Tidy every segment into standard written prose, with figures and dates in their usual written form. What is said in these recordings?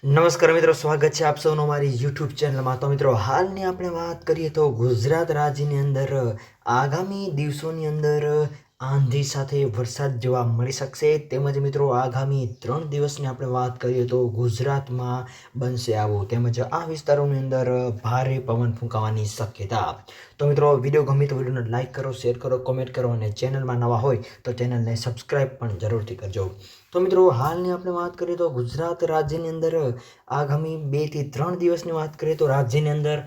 નમસ્કાર મિત્રો, સ્વાગત છે આપ સૌનો મારી યુટ્યુબ ચેનલમાં। તો મિત્રો, હાલની આપણે વાત કરીએ તો ગુજરાત રાજ્યની અંદર આગામી દિવસોની અંદર આંધી સાથે વરસાદ જોવા મળી શકશે। તેમજ મિત્રો, આગામી 3 દિવસની આપણે વાત કરીએ તો ગુજરાતમાં બનશે આવું, તેમજ આ વિસ્તારોની અંદર ભારે પવન ફૂંકાવાની શક્યતા। તો મિત્રો, વિડીયો ગમે તો વિડીયોને લાઇક કરો, શેર કરો, કોમેન્ટ કરો અને ચેનલમાં નવા હોય તો ચેનલને સબસ્ક્રાઈબ પણ જરૂરથી કરજો। તો મિત્રો, હાલની આપણે વાત કરીએ તો ગુજરાત રાજ્યની અંદર આગામી 2 થી 3 દિવસની વાત કરીએ તો રાજ્યની અંદર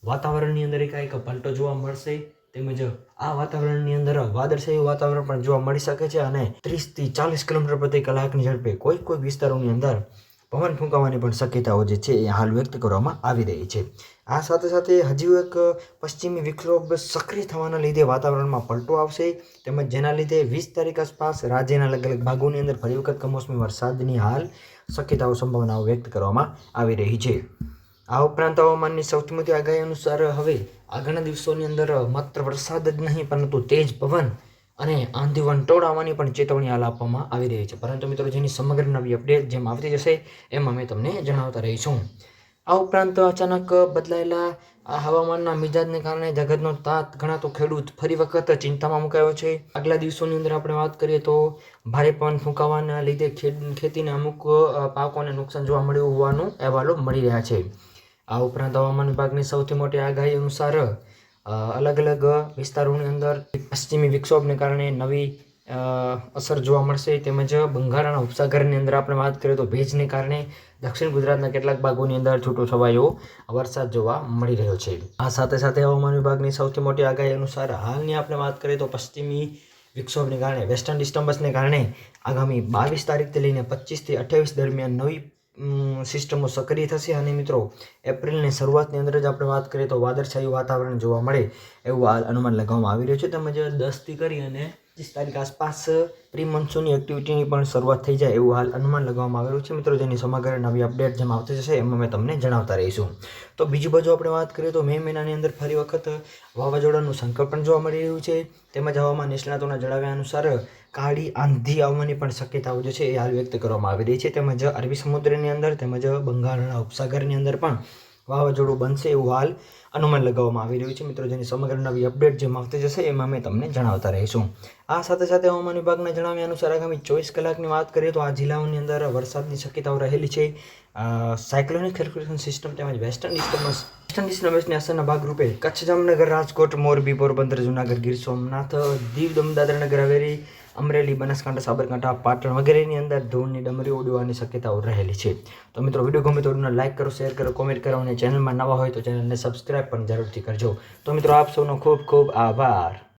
વાતાવરણની અંદર એકાએક પલટો જોવા મળશે। તેમજ આ વાતાવરણની અંદર વાદળછાયું વાતાવરણ પણ જોવા મળી શકે છે અને 30 થી 40 કિલોમીટર પ્રતિ કલાકની ઝડપે કોઈ વિસ્તારોની અંદર પવન ફૂંકાવાની પણ શક્યતાઓ જે છે એ હાલ વ્યક્ત કરવામાં આવી રહી છે। આ સાથે સાથે હજુ એક પશ્ચિમી વિક્ષોભ સક્રિય થવાના લીધે વાતાવરણમાં પલટો આવશે, તેમજ જેના લીધે 20 તારીખ આસપાસ રાજ્યના અલગ અલગ ભાગોની અંદર ફરી વખત કમોસમી વરસાદની હાલ શક્યતાઓ સંભાવનાઓ વ્યક્ત કરવામાં આવી રહી છે। આ ઉપરાંત હવામાનની સૌથી મોટી આગાહી અનુસાર હવે આગળના દિવસોની અંદર માત્ર વરસાદ જ નહીં પરંતુ તેજ પવન અને આંધી વંટોળ આવવાની પણ ચેતવણી હાલ આપવામાં આવી રહી છે। પરંતુ મિત્રો, જેની સમગ્ર નવી અપડેટ જેમ આવતી જશે એમ અમે તમને જણાવતા રહીશું। આ ઉપરાંત અચાનક બદલાયેલા આ હવામાનના મિજાજને કારણે જગતનો તાત ગણાતો ખેડૂત ફરી વખત ચિંતામાં મુકાયો છે। આગલા દિવસોની અંદર આપણે વાત કરીએ તો ભારે પવન ફૂંકાવાના લીધે ખેતીના અમુક પાકોને નુકસાન જોવા મળ્યું હોવાનું અહેવાલો મળી રહ્યા છે। આ ઉપરાંત હવામાન વિભાગની સૌથી મોટી આગાહી અનુસાર અલગ અલગ વિસ્તારોની અંદર પશ્ચિમી વિક્ષોભને કારણે નવી અસર જોવા મળશે, તેમજ બંગાળના ઉપસાગરની અંદર આપણે વાત કરીએ તો ભેજને કારણે દક્ષિણ ગુજરાતના કેટલાક ભાગોની અંદર છૂટોછવાયો વરસાદ જોવા મળી રહ્યો છે। આ સાથે સાથે હવામાન વિભાગની સૌથી મોટી આગાહી અનુસાર હાલની આપણે વાત કરીએ તો પશ્ચિમી વિક્ષોભને કારણે વેસ્ટર્ન ડિસ્ટર્બન્સને કારણે આગામી 22 તારીખથી લઈને 25 થી 28 દરમિયાન નવી સિસ્ટમો સક્રિય થશે અને મિત્રો, એપ્રિલની શરૂઆતની અંદર જ આપણે વાત કરીએ તો વાદળછાયું વાતાવરણ જોવા મળે એવું હાલ અનુમાન લગાવવામાં આવી રહ્યું છે। તેમજ 10 થી કરી અને 25 તારીખ આસપાસ પ્રી મોન્સૂનની એક્ટિવિટીની પણ શરૂઆત થઈ જાય એવું હાલ અનુમાન લગાવવામાં આવેલું છે। મિત્રો, જેની સમગ્ર નવી અપડેટ જેમ આવતી જશે એમ અમે તમને જણાવતા રહીશું। તો બીજી બાજુ આપણે વાત કરીએ તો મે મહિનાની અંદર ફરી વખત વાવાઝોડાનું સંકટ પણ જોવા મળી રહ્યું છે, તેમજ હવામાન નિષ્ણાતોના જણાવ્યા અનુસાર કાળી આંધી આવવાની પણ શક્યતાઓ જે છે એ હાલ વ્યક્ત કરવામાં આવી રહી છે। તેમજ અરબી સમુદ્રની અંદર તેમજ બંગાળના ઉપસાગરની અંદર પણ વાવાઝોડું બનશે એવું હાલ અનુમાન લગાવવામાં આવી રહ્યું છે। મિત્રો, જેની સમગ્ર નવી અપડેટ જેમ આવતી જશે એમાં અમે તમને જણાવતા રહીશું। આ સાથે સાથે હવામાન વિભાગના જણાવ્યા અનુસાર આગામી 24 કલાકની વાત કરીએ તો આ જિલ્લાઓની અંદર વરસાદની શક્યતાઓ રહેલી છે। સાયક્લોનિક સર્ક્યુલેશન સિસ્ટમ તેમજ વેસ્ટર્ન ડિસ્ટર્બન્સની અસરના ભાગરૂપે કચ્છ, જામનગર, રાજકોટ, મોરબી, પોરબંદર, જૂનાગઢ, ગીર સોમનાથ, દીવ, દમણ, દાદરા નગર હવેલી, અમરેલી, બનાસકાંઠા, સાબરકાંઠા, પાટણ વગેરેની અંદર ધૂળની ડમરી ઉડવાની શક્યતાઓ રહેલી છે। તો મિત્રો, વિડીયો ગમે તો વિડીયોને લાઇક કરો, શેર કરો, કોમેન્ટ કરો અને ચેનલમાં નવા હોય તો ચેનલને સબસ્ક્રાઈબ પણ જરૂરથી કરજો। તો મિત્રો, આપ સૌનો ખૂબ ખૂબ આભાર।